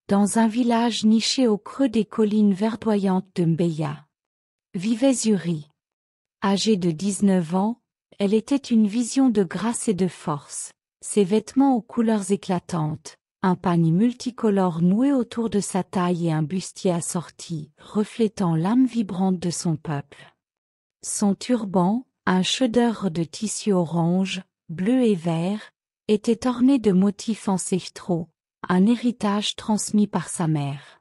dans un village niché au creux des collines verdoyantes de Mbeya, vivait Zuri. Âgée de 19 ans, elle était une vision de grâce et de force, ses vêtements aux couleurs éclatantes, un panier multicolore noué autour de sa taille et un bustier assorti, reflétant l'âme vibrante de son peuple. Son turban, un chef-d'œuvre de tissu orange, bleu et vert, était orné de motifs ancestraux, un héritage transmis par sa mère.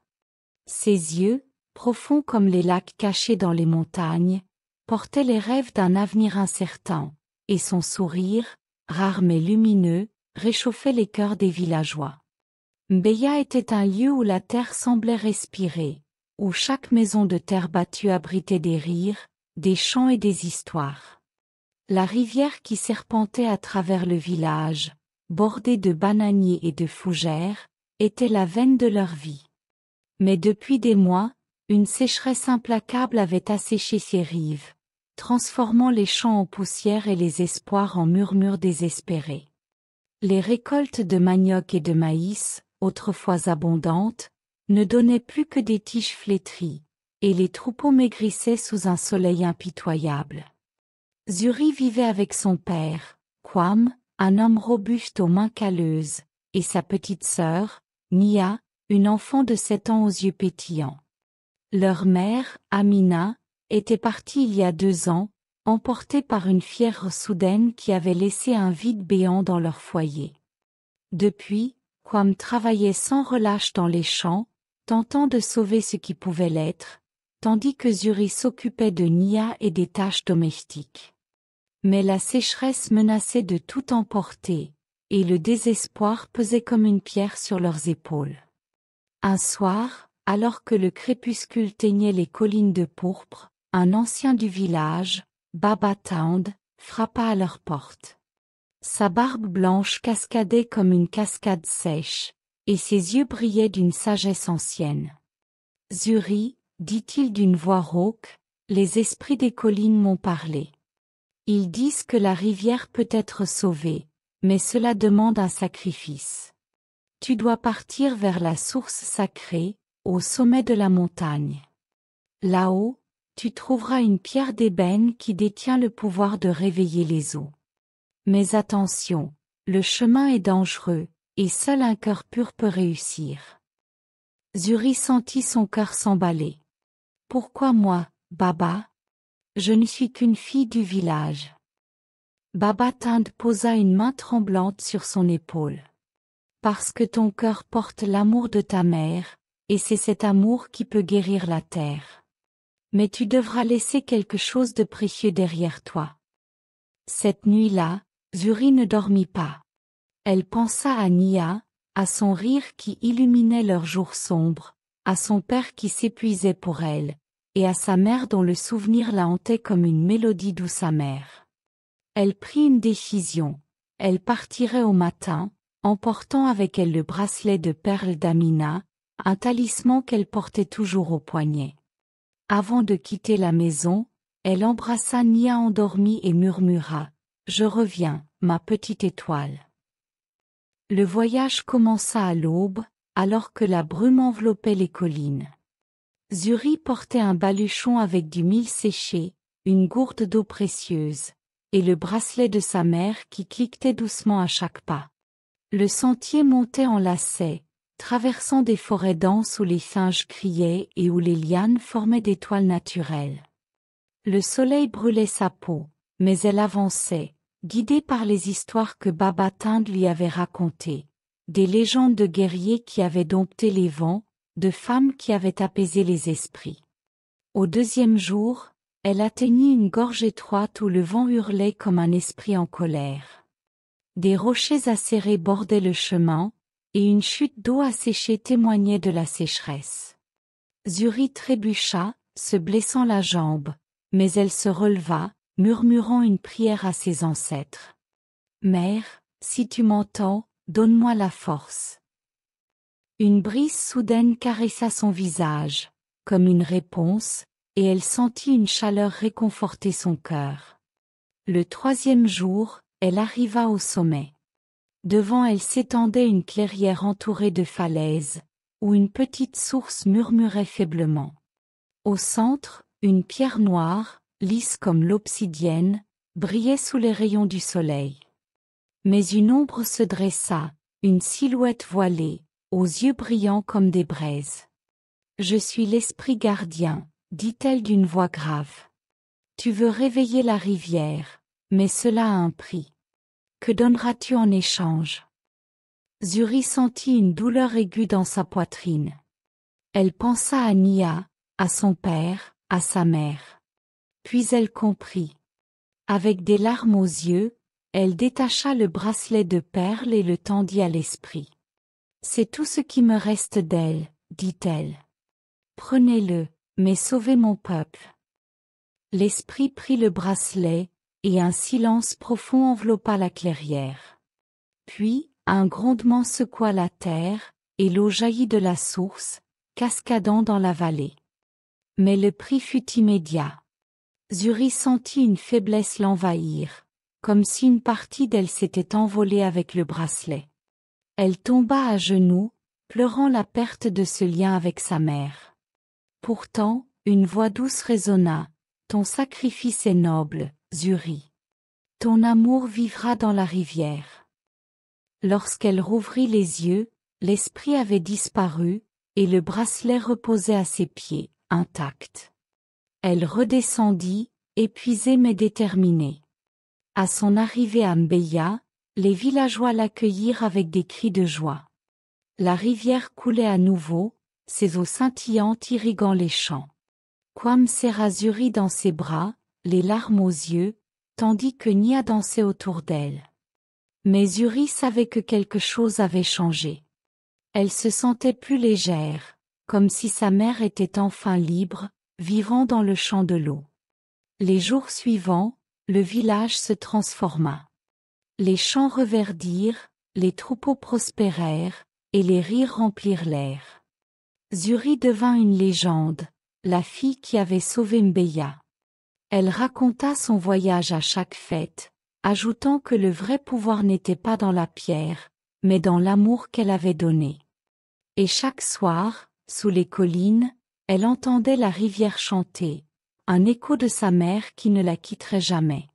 Ses yeux, profonds comme les lacs cachés dans les montagnes, portaient les rêves d'un avenir incertain, et son sourire, rare mais lumineux, réchauffait les cœurs des villageois. Mbeya était un lieu où la terre semblait respirer, où chaque maison de terre battue abritait des rires, des chants et des histoires. La rivière qui serpentait à travers le village, bordée de bananiers et de fougères, était la veine de leur vie. Mais depuis des mois, une sécheresse implacable avait asséché ses rives, transformant les champs en poussière et les espoirs en murmures désespérés. Les récoltes de manioc et de maïs, autrefois abondantes, ne donnaient plus que des tiges flétries, et les troupeaux maigrissaient sous un soleil impitoyable. Zuri vivait avec son père, Kwam, un homme robuste aux mains calleuses, et sa petite sœur, Nia, une enfant de 7 ans aux yeux pétillants. Leur mère, Amina, était partie il y a 2 ans, emportée par une fièvre soudaine qui avait laissé un vide béant dans leur foyer. Depuis, Kwam travaillait sans relâche dans les champs, tentant de sauver ce qui pouvait l'être, tandis que Zuri s'occupait de Nia et des tâches domestiques. Mais la sécheresse menaçait de tout emporter, et le désespoir pesait comme une pierre sur leurs épaules. Un soir, alors que le crépuscule teignait les collines de pourpre, un ancien du village, Baba Tand, frappa à leur porte. Sa barbe blanche cascadait comme une cascade sèche, et ses yeux brillaient d'une sagesse ancienne. « Zuri, dit-il d'une voix rauque, les esprits des collines m'ont parlé. Ils disent que la rivière peut être sauvée, mais cela demande un sacrifice. Tu dois partir vers la source sacrée, au sommet de la montagne. Là-haut, tu trouveras une pierre d'ébène qui détient le pouvoir de réveiller les eaux. Mais attention, le chemin est dangereux, et seul un cœur pur peut réussir. » Zuri sentit son cœur s'emballer. « Pourquoi moi, Baba? Je ne suis qu'une fille du village. » Baba Tand posa une main tremblante sur son épaule. « Parce que ton cœur porte l'amour de ta mère, et c'est cet amour qui peut guérir la terre. Mais tu devras laisser quelque chose de précieux derrière toi. » Cette nuit-là, Zuri ne dormit pas. Elle pensa à Nia, à son rire qui illuminait leurs jours sombres, à son père qui s'épuisait pour elle, et à sa mère dont le souvenir la hantait comme une mélodie douce amère. Elle prit une décision. Elle partirait au matin, emportant avec elle le bracelet de perles d'Amina, un talisman qu'elle portait toujours au poignet. Avant de quitter la maison, elle embrassa Nia endormie et murmura « Je reviens, ma petite étoile. » Le voyage commença à l'aube, alors que la brume enveloppait les collines. Zuri portait un baluchon avec du mil séché, une gourde d'eau précieuse, et le bracelet de sa mère qui cliquetait doucement à chaque pas. Le sentier montait en lacets, traversant des forêts denses où les singes criaient et où les lianes formaient des toiles naturelles. Le soleil brûlait sa peau, mais elle avançait, guidée par les histoires que Baba Tand lui avait racontées, des légendes de guerriers qui avaient dompté les vents, de femmes qui avaient apaisé les esprits. Au 2e jour, elle atteignit une gorge étroite où le vent hurlait comme un esprit en colère. Des rochers acérés bordaient le chemin, et une chute d'eau asséchée témoignait de la sécheresse. Zuri trébucha, se blessant la jambe, mais elle se releva, murmurant une prière à ses ancêtres. « Mère, si tu m'entends, donne-moi la force. » Une brise soudaine caressa son visage, comme une réponse, et elle sentit une chaleur réconforter son cœur. Le 3e jour, elle arriva au sommet. Devant elle s'étendait une clairière entourée de falaises, où une petite source murmurait faiblement. Au centre, une pierre noire, lisse comme l'obsidienne, brillait sous les rayons du soleil. Mais une ombre se dressa, une silhouette voilée, aux yeux brillants comme des braises. « Je suis l'esprit gardien, » dit-elle d'une voix grave. « Tu veux réveiller la rivière, mais cela a un prix. Que donneras-tu en échange ?» Zuri sentit une douleur aiguë dans sa poitrine. Elle pensa à Nia, à son père, à sa mère. Puis elle comprit. Avec des larmes aux yeux, elle détacha le bracelet de perles et le tendit à l'esprit. « C'est tout ce qui me reste d'elle, » dit-elle. « Prenez-le, mais sauvez mon peuple. » L'esprit prit le bracelet, et un silence profond enveloppa la clairière. Puis, un grondement secoua la terre, et l'eau jaillit de la source, cascadant dans la vallée. Mais le prix fut immédiat. Zuri sentit une faiblesse l'envahir, comme si une partie d'elle s'était envolée avec le bracelet. Elle tomba à genoux, pleurant la perte de ce lien avec sa mère. Pourtant, une voix douce résonna. « Ton sacrifice est noble, Zuri. Ton amour vivra dans la rivière. » Lorsqu'elle rouvrit les yeux, l'esprit avait disparu, et le bracelet reposait à ses pieds, intact. Elle redescendit, épuisée mais déterminée. À son arrivée à Mbeya, les villageois l'accueillirent avec des cris de joie. La rivière coulait à nouveau, ses eaux scintillantes irriguant les champs. Kwam serra Zuri dans ses bras, les larmes aux yeux, tandis que Nia dansait autour d'elle. Mais Zuri savait que quelque chose avait changé. Elle se sentait plus légère, comme si sa mère était enfin libre, vivant dans le champ de l'eau. Les jours suivants, le village se transforma. Les champs reverdirent, les troupeaux prospérèrent, et les rires remplirent l'air. Zuri devint une légende, la fille qui avait sauvé Mbeya. Elle raconta son voyage à chaque fête, ajoutant que le vrai pouvoir n'était pas dans la pierre, mais dans l'amour qu'elle avait donné. Et chaque soir, sous les collines, elle entendait la rivière chanter, un écho de sa mère qui ne la quitterait jamais.